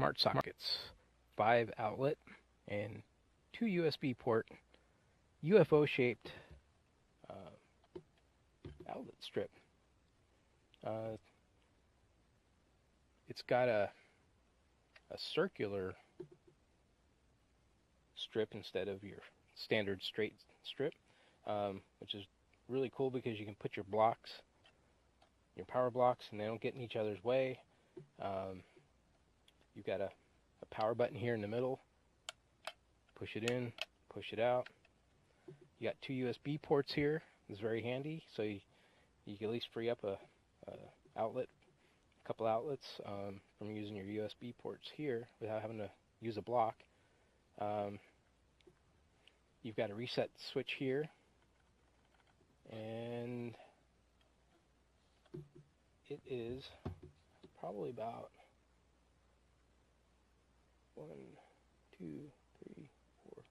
SmartSockets, 5 outlet and 2 USB port UFO shaped outlet strip. It's got a circular strip instead of your standard straight strip, which is really cool because you can put your blocks, your power blocks, and they don't get in each other's way. You've got a power button here in the middle. Push it in, push it out. You got 2 USB ports here. It's very handy, so you can at least free up a couple outlets from using your USB ports here without having to use a block. You've got a reset switch here, and it is probably about 1, 2, 3, 4, 5,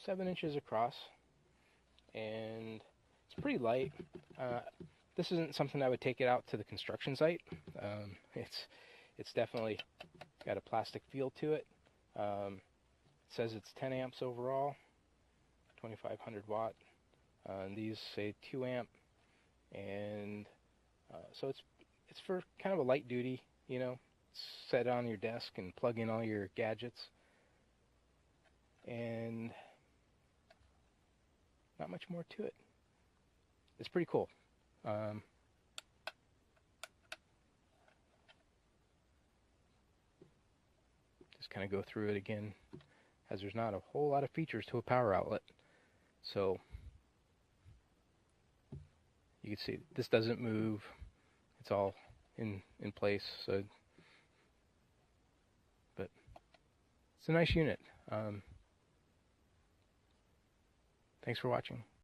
7 inches across, and it's pretty light. This isn't something I would take it out to the construction site. It's definitely got a plastic feel to it. It says it's 10 amps overall, 2500 watt. And these say 2 amp, and so it's for kind of a light duty, you know, set on your desk and plug in all your gadgets, and not much more to it. It's pretty cool. Just kind of go through it again, as there's not a whole lot of features to a power outlet. So you can see this doesn't move. It's all in place. So, but it's a nice unit. Thanks for watching.